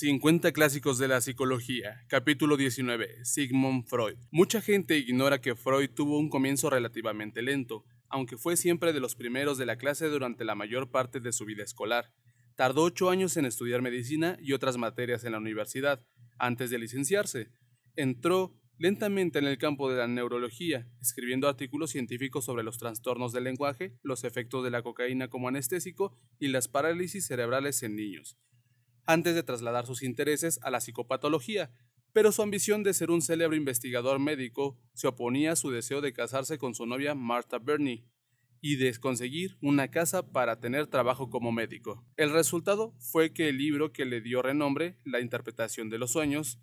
50 clásicos de la psicología, capítulo 19, Sigmund Freud. Mucha gente ignora que Freud tuvo un comienzo relativamente lento, aunque fue siempre de los primeros de la clase durante la mayor parte de su vida escolar. Tardó 8 años en estudiar medicina y otras materias en la universidad, antes de licenciarse. Entró lentamente en el campo de la neurología, escribiendo artículos científicos sobre los trastornos del lenguaje, los efectos de la cocaína como anestésico y las parálisis cerebrales en niños, antes de trasladar sus intereses a la psicopatología, pero su ambición de ser un célebre investigador médico se oponía a su deseo de casarse con su novia Martha Burney y de conseguir una casa para tener trabajo como médico. El resultado fue que el libro que le dio renombre, La interpretación de los sueños,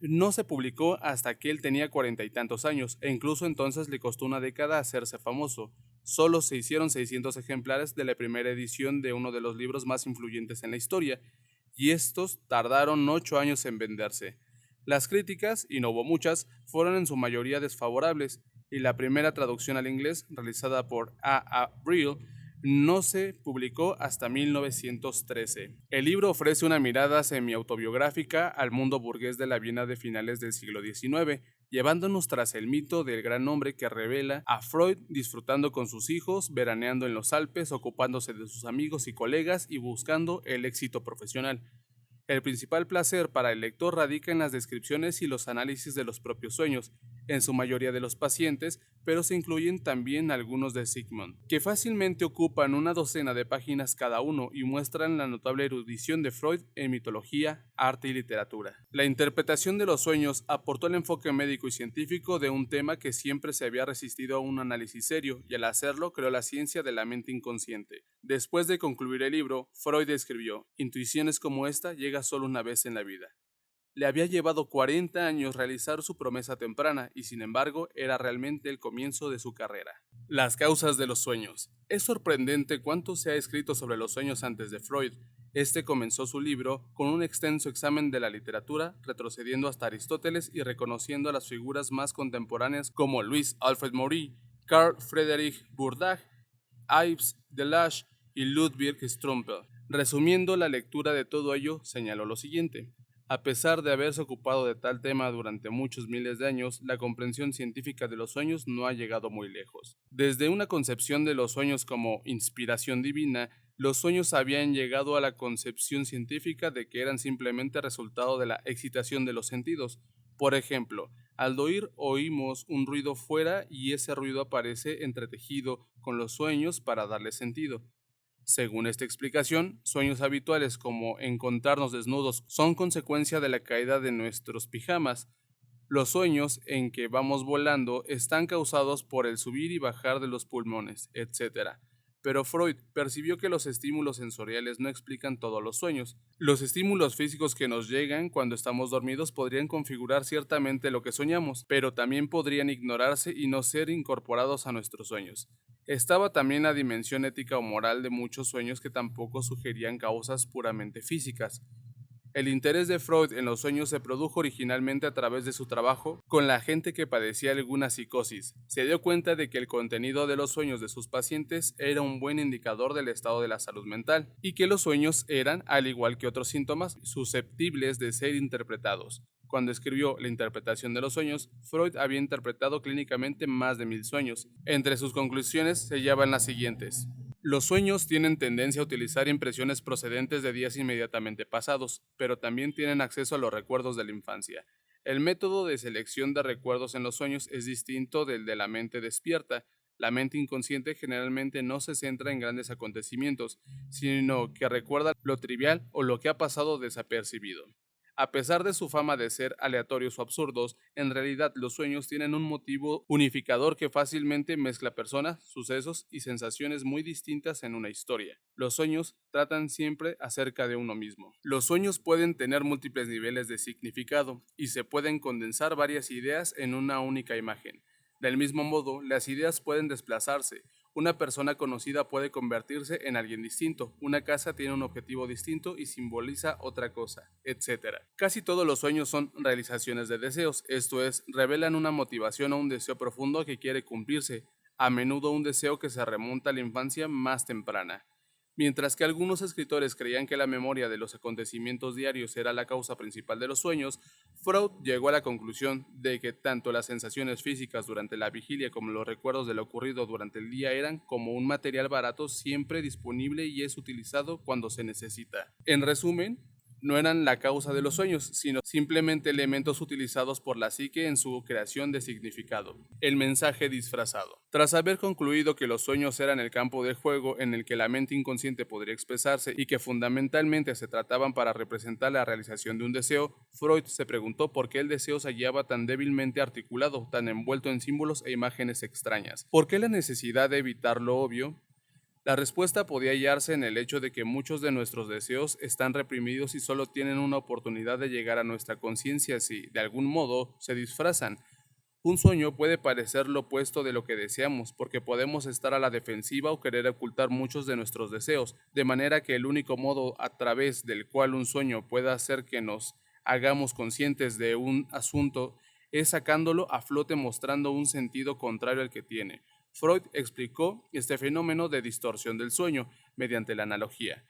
no se publicó hasta que él tenía 40 y tantos años, e incluso entonces le costó una década hacerse famoso. Solo se hicieron 600 ejemplares de la primera edición de uno de los libros más influyentes en la historia, y estos tardaron 8 años en venderse. Las críticas, y no hubo muchas, fueron en su mayoría desfavorables, y la primera traducción al inglés, realizada por A. Brill, no se publicó hasta 1913. El libro ofrece una mirada semi-autobiográfica al mundo burgués de la Viena de finales del siglo XIX, llevándonos tras el mito del gran hombre que revela a Freud disfrutando con sus hijos, veraneando en los Alpes, ocupándose de sus amigos y colegas y buscando el éxito profesional. El principal placer para el lector radica en las descripciones y los análisis de los propios sueños, en su mayoría de los pacientes, pero se incluyen también algunos de Sigmund, que fácilmente ocupan una docena de páginas cada uno y muestran la notable erudición de Freud en mitología, arte y literatura. La interpretación de los sueños aportó el enfoque médico y científico de un tema que siempre se había resistido a un análisis serio, y al hacerlo creó la ciencia de la mente inconsciente. Después de concluir el libro, Freud escribió: "Intuiciones como esta llega solo una vez en la vida". Le había llevado 40 años realizar su promesa temprana y sin embargo era realmente el comienzo de su carrera. Las causas de los sueños. Es sorprendente cuánto se ha escrito sobre los sueños antes de Freud. Este comenzó su libro con un extenso examen de la literatura, retrocediendo hasta Aristóteles y reconociendo a las figuras más contemporáneas como Louis Alfred Maury, Carl Friedrich Burdach, Yves Delage y Ludwig Strumpel. Resumiendo la lectura de todo ello, señaló lo siguiente: a pesar de haberse ocupado de tal tema durante muchos miles de años, la comprensión científica de los sueños no ha llegado muy lejos. Desde una concepción de los sueños como inspiración divina, los sueños habían llegado a la concepción científica de que eran simplemente resultado de la excitación de los sentidos. Por ejemplo, al dormir oímos un ruido fuera y ese ruido aparece entretejido con los sueños para darle sentido. Según esta explicación, sueños habituales como encontrarnos desnudos son consecuencia de la caída de nuestros pijamas. Los sueños en que vamos volando están causados por el subir y bajar de los pulmones, etc. Pero Freud percibió que los estímulos sensoriales no explican todos los sueños. Los estímulos físicos que nos llegan cuando estamos dormidos podrían configurar ciertamente lo que soñamos, pero también podrían ignorarse y no ser incorporados a nuestros sueños. Estaba también la dimensión ética o moral de muchos sueños que tampoco sugerían causas puramente físicas. El interés de Freud en los sueños se produjo originalmente a través de su trabajo con la gente que padecía alguna psicosis. Se dio cuenta de que el contenido de los sueños de sus pacientes era un buen indicador del estado de la salud mental y que los sueños eran, al igual que otros síntomas, susceptibles de ser interpretados. Cuando escribió La interpretación de los sueños, Freud había interpretado clínicamente más de 1000 sueños. Entre sus conclusiones se hallaban las siguientes: los sueños tienen tendencia a utilizar impresiones procedentes de días inmediatamente pasados, pero también tienen acceso a los recuerdos de la infancia. El método de selección de recuerdos en los sueños es distinto del de la mente despierta. La mente inconsciente generalmente no se centra en grandes acontecimientos, sino que recuerda lo trivial o lo que ha pasado desapercibido. A pesar de su fama de ser aleatorios o absurdos, en realidad los sueños tienen un motivo unificador que fácilmente mezcla personas, sucesos y sensaciones muy distintas en una historia. Los sueños tratan siempre acerca de uno mismo. Los sueños pueden tener múltiples niveles de significado y se pueden condensar varias ideas en una única imagen. Del mismo modo, las ideas pueden desplazarse. Una persona conocida puede convertirse en alguien distinto, una casa tiene un objetivo distinto y simboliza otra cosa, etc. Casi todos los sueños son realizaciones de deseos, esto es, revelan una motivación o un deseo profundo que quiere cumplirse, a menudo un deseo que se remonta a la infancia más temprana. Mientras que algunos escritores creían que la memoria de los acontecimientos diarios era la causa principal de los sueños, Freud llegó a la conclusión de que tanto las sensaciones físicas durante la vigilia como los recuerdos de lo ocurrido durante el día eran como un material barato siempre disponible y es utilizado cuando se necesita. En resumen, no eran la causa de los sueños, sino simplemente elementos utilizados por la psique en su creación de significado. El mensaje disfrazado. Tras haber concluido que los sueños eran el campo de juego en el que la mente inconsciente podría expresarse y que fundamentalmente se trataban para representar la realización de un deseo, Freud se preguntó por qué el deseo se hallaba tan débilmente articulado, tan envuelto en símbolos e imágenes extrañas. ¿Por qué la necesidad de evitar lo obvio? La respuesta podía hallarse en el hecho de que muchos de nuestros deseos están reprimidos y solo tienen una oportunidad de llegar a nuestra conciencia si, de algún modo, se disfrazan. Un sueño puede parecer lo opuesto de lo que deseamos, porque podemos estar a la defensiva o querer ocultar muchos de nuestros deseos, de manera que el único modo a través del cual un sueño pueda hacer que nos hagamos conscientes de un asunto es sacándolo a flote mostrando un sentido contrario al que tiene. Freud explicó este fenómeno de distorsión del sueño mediante la analogía.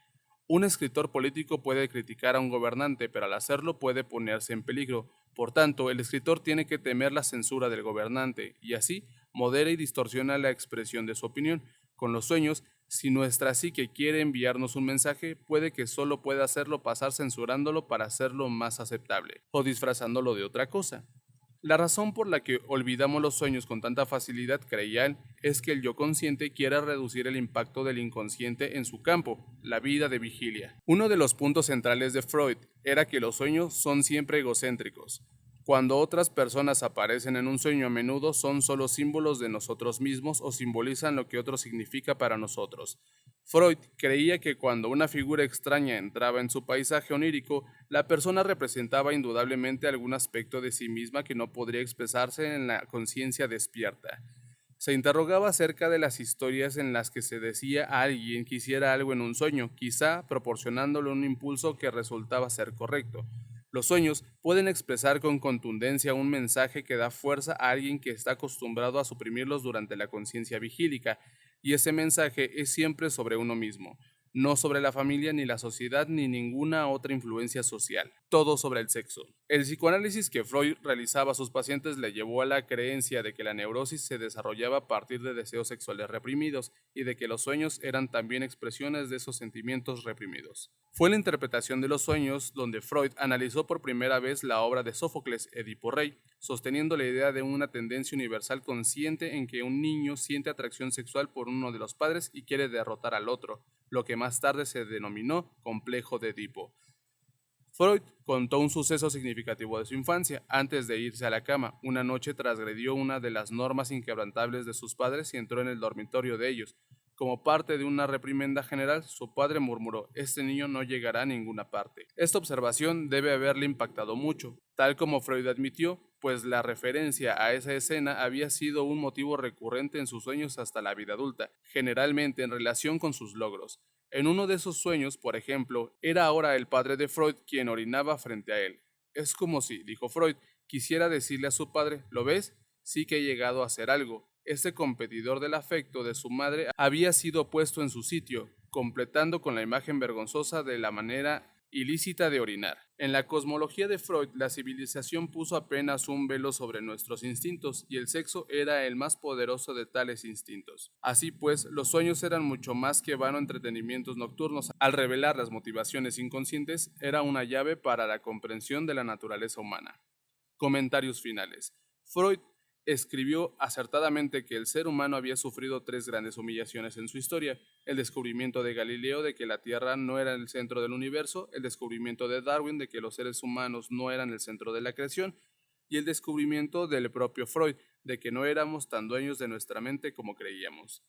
Un escritor político puede criticar a un gobernante, pero al hacerlo puede ponerse en peligro. Por tanto, el escritor tiene que temer la censura del gobernante y así modera y distorsiona la expresión de su opinión. Con los sueños, si nuestra psique quiere enviarnos un mensaje, puede que solo pueda hacerlo pasar censurándolo para hacerlo más aceptable o disfrazándolo de otra cosa. La razón por la que olvidamos los sueños con tanta facilidad, creía él, es que el yo consciente quiere reducir el impacto del inconsciente en su campo, la vida de vigilia. Uno de los puntos centrales de Freud era que los sueños son siempre egocéntricos. Cuando otras personas aparecen en un sueño a menudo son solo símbolos de nosotros mismos o simbolizan lo que otro significa para nosotros. Freud creía que cuando una figura extraña entraba en su paisaje onírico, la persona representaba indudablemente algún aspecto de sí misma que no podría expresarse en la conciencia despierta. Se interrogaba acerca de las historias en las que se decía a alguien que hiciera algo en un sueño, quizá proporcionándole un impulso que resultaba ser correcto. Los sueños pueden expresar con contundencia un mensaje que da fuerza a alguien que está acostumbrado a suprimirlos durante la conciencia vigílica, y ese mensaje es siempre sobre uno mismo, no sobre la familia ni la sociedad ni ninguna otra influencia social, todo sobre el sexo. El psicoanálisis que Freud realizaba a sus pacientes le llevó a la creencia de que la neurosis se desarrollaba a partir de deseos sexuales reprimidos y de que los sueños eran también expresiones de esos sentimientos reprimidos. Fue la interpretación de los sueños donde Freud analizó por primera vez la obra de Sófocles, Edipo Rey, sosteniendo la idea de una tendencia universal consciente en que un niño siente atracción sexual por uno de los padres y quiere derrotar al otro, lo que más tarde se denominó complejo de Edipo. Freud contó un suceso significativo de su infancia. Antes de irse a la cama, una noche transgredió una de las normas inquebrantables de sus padres y entró en el dormitorio de ellos. Como parte de una reprimenda general, su padre murmuró: "Este niño no llegará a ninguna parte". Esta observación debe haberle impactado mucho, tal como Freud admitió, pues la referencia a esa escena había sido un motivo recurrente en sus sueños hasta la vida adulta, generalmente en relación con sus logros. En uno de esos sueños, por ejemplo, era ahora el padre de Freud quien orinaba frente a él. Es como si, dijo Freud, quisiera decirle a su padre: "¿Lo ves? Sí que he llegado a hacer algo". Este competidor del afecto de su madre había sido puesto en su sitio, completando con la imagen vergonzosa de la manera ilícita de orinar. En la cosmología de Freud, la civilización puso apenas un velo sobre nuestros instintos y el sexo era el más poderoso de tales instintos. Así pues, los sueños eran mucho más que vanos entretenimientos nocturnos. Al revelar las motivaciones inconscientes, era una llave para la comprensión de la naturaleza humana. Comentarios finales. Freud escribió acertadamente que el ser humano había sufrido tres grandes humillaciones en su historia: el descubrimiento de Galileo de que la Tierra no era el centro del universo, el descubrimiento de Darwin de que los seres humanos no eran el centro de la creación, y el descubrimiento del propio Freud de que no éramos tan dueños de nuestra mente como creíamos.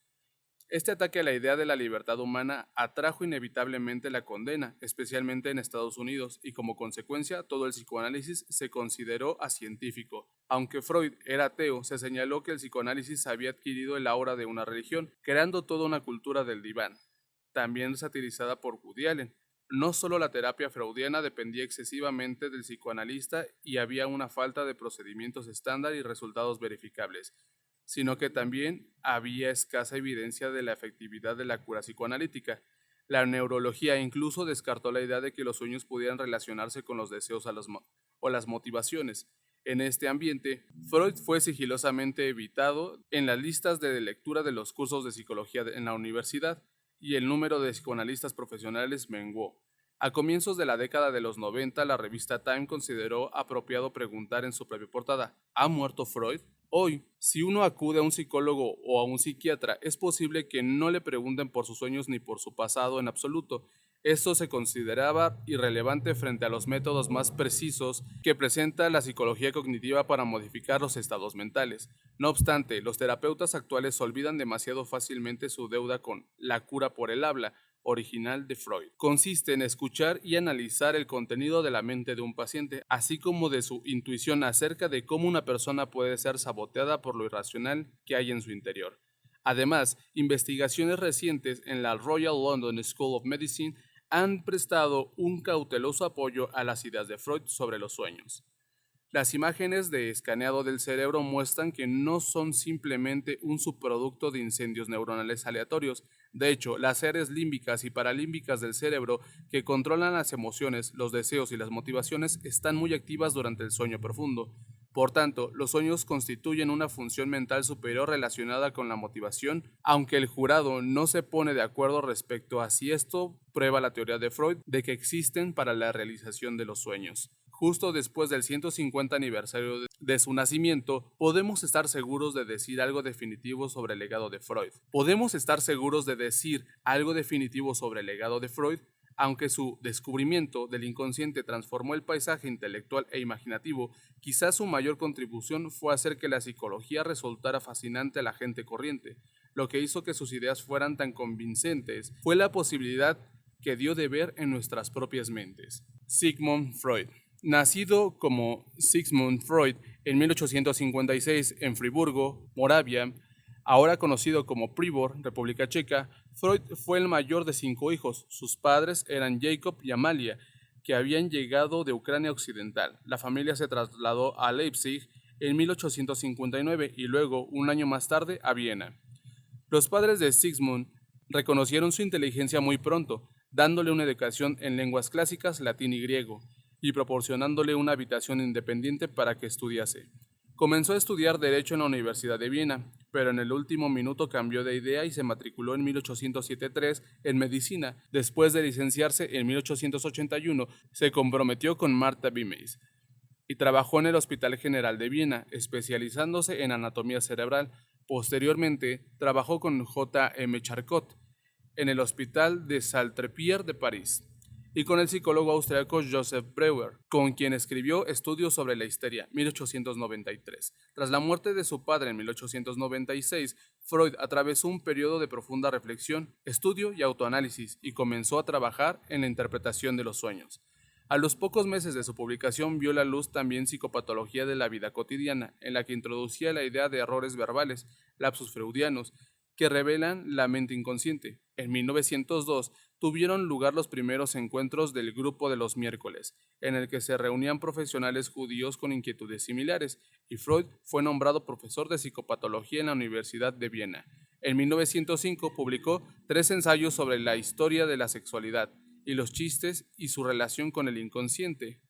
Este ataque a la idea de la libertad humana atrajo inevitablemente la condena, especialmente en Estados Unidos, y como consecuencia todo el psicoanálisis se consideró acientífico. Aunque Freud era ateo, se señaló que el psicoanálisis había adquirido el aura de una religión, creando toda una cultura del diván, también satirizada por Woody Allen. No solo la terapia freudiana dependía excesivamente del psicoanalista y había una falta de procedimientos estándar y resultados verificables, sino que también había escasa evidencia de la efectividad de la cura psicoanalítica. La neurología incluso descartó la idea de que los sueños pudieran relacionarse con los deseos o las motivaciones. En este ambiente, Freud fue sigilosamente evitado en las listas de lectura de los cursos de psicología en la universidad, y el número de psicoanalistas profesionales menguó. A comienzos de la década de los 90, la revista Time consideró apropiado preguntar en su propia portada: ¿ha muerto Freud? Hoy, si uno acude a un psicólogo o a un psiquiatra, es posible que no le pregunten por sus sueños ni por su pasado en absoluto. Esto se consideraba irrelevante frente a los métodos más precisos que presenta la psicología cognitiva para modificar los estados mentales. No obstante, los terapeutas actuales olvidan demasiado fácilmente su deuda con La cura por el habla, original de Freud. Consiste en escuchar y analizar el contenido de la mente de un paciente, así como de su intuición acerca de cómo una persona puede ser saboteada por lo irracional que hay en su interior. Además, investigaciones recientes en la Royal London School of Medicine han prestado un cauteloso apoyo a las ideas de Freud sobre los sueños. Las imágenes de escaneado del cerebro muestran que no son simplemente un subproducto de incendios neuronales aleatorios. De hecho, las áreas límbicas y paralímbicas del cerebro, que controlan las emociones, los deseos y las motivaciones, están muy activas durante el sueño profundo. Por tanto, los sueños constituyen una función mental superior relacionada con la motivación, aunque el jurado no se pone de acuerdo respecto a si esto prueba la teoría de Freud de que existen para la realización de los sueños. Justo después del 150 aniversario de su nacimiento, podemos estar seguros de decir algo definitivo sobre el legado de Freud. Podemos estar seguros de decir algo definitivo sobre el legado de Freud, aunque su descubrimiento del inconsciente transformó el paisaje intelectual e imaginativo. Quizás su mayor contribución fue hacer que la psicología resultara fascinante a la gente corriente. Lo que hizo que sus ideas fueran tan convincentes fue la posibilidad que dio de ver en nuestras propias mentes. Sigmund Freud. Nacido como Sigmund Freud en 1856 en Friburgo, Moravia, ahora conocido como Pribor, República Checa, Freud fue el mayor de 5 hijos. Sus padres eran Jacob y Amalia, que habían llegado de Ucrania Occidental. La familia se trasladó a Leipzig en 1859 y luego, un año más tarde, a Viena. Los padres de Sigmund reconocieron su inteligencia muy pronto, dándole una educación en lenguas clásicas, latín y griego, y proporcionándole una habitación independiente para que estudiase. Comenzó a estudiar Derecho en la Universidad de Viena, pero en el último minuto cambió de idea y se matriculó en 1873 en Medicina. Después de licenciarse en 1881, se comprometió con Martha Bimeis y trabajó en el Hospital General de Viena, especializándose en anatomía cerebral. Posteriormente, trabajó con J. M. Charcot en el Hospital de Salpêtrière de París y con el psicólogo austriaco Joseph Breuer, con quien escribió Estudios sobre la histeria, 1893. Tras la muerte de su padre en 1896, Freud atravesó un periodo de profunda reflexión, estudio y autoanálisis y comenzó a trabajar en la interpretación de los sueños. A los pocos meses de su publicación vio la luz también Psicopatología de la vida cotidiana, en la que introducía la idea de errores verbales, lapsus freudianos, que revelan la mente inconsciente. En 1902 tuvieron lugar los primeros encuentros del Grupo de los Miércoles, en el que se reunían profesionales judíos con inquietudes similares, y Freud fue nombrado profesor de psicopatología en la Universidad de Viena. En 1905 publicó 3 ensayos sobre la historia de la sexualidad y los chistes y su relación con el inconsciente.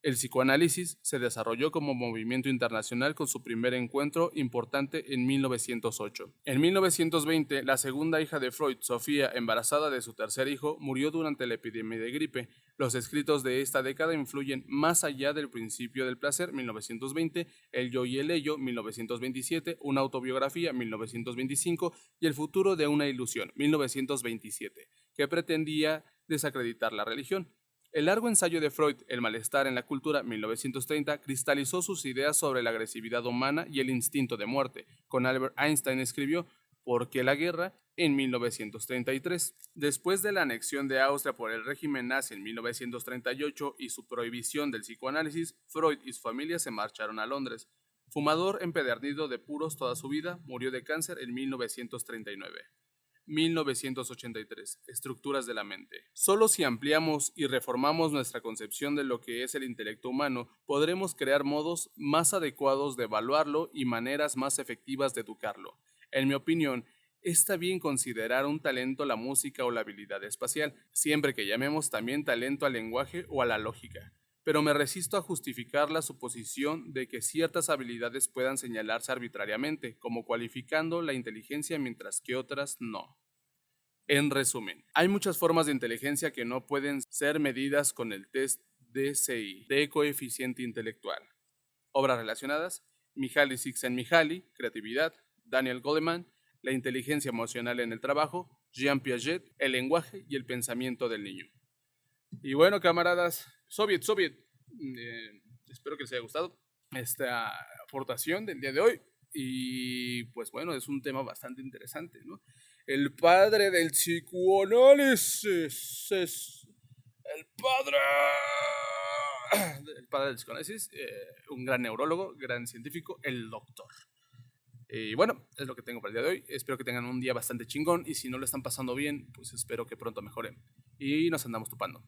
El psicoanálisis se desarrolló como movimiento internacional con su primer encuentro importante en 1908. En 1920, la segunda hija de Freud, Sofía, embarazada de su tercer hijo, murió durante la epidemia de gripe. Los escritos de esta década influyen más allá del principio del placer, 1920, El yo y el ello, 1927, Una autobiografía, 1925, y El futuro de una ilusión, 1927, que pretendía desacreditar la religión. El largo ensayo de Freud, El malestar en la cultura, 1930, cristalizó sus ideas sobre la agresividad humana y el instinto de muerte. Con Albert Einstein escribió ¿Por qué la guerra? En 1933. Después de la anexión de Austria por el régimen nazi en 1938 y su prohibición del psicoanálisis, Freud y su familia se marcharon a Londres. Fumador empedernido de puros toda su vida, murió de cáncer en 1939. 1983. Estructuras de la mente. Solo si ampliamos y reformamos nuestra concepción de lo que es el intelecto humano, podremos crear modos más adecuados de evaluarlo y maneras más efectivas de educarlo. En mi opinión, Está bien considerar un talento la música o la habilidad espacial, siempre que llamemos también talento al lenguaje o a la lógica. Pero me resisto a justificar la suposición de que ciertas habilidades puedan señalarse arbitrariamente, como cualificando la inteligencia mientras que otras no. En resumen, hay muchas formas de inteligencia que no pueden ser medidas con el test DCI, de coeficiente intelectual. Obras relacionadas: Mihaly Csikszentmihalyi, creatividad; Daniel Goleman, la inteligencia emocional en el trabajo; Jean Piaget, el lenguaje y el pensamiento del niño. Y bueno, camaradas, Soviet, espero que les haya gustado esta aportación del día de hoy. Y pues bueno, es un tema bastante interesante, ¿no? El padre del psicoanálisis es el padre. El padre del psicoanálisis, un gran neurólogo, gran científico, el doctor. Y bueno, es lo que tengo para el día de hoy. Espero que tengan un día bastante chingón y si no lo están pasando bien, pues espero que pronto mejoren. Y nos andamos topando.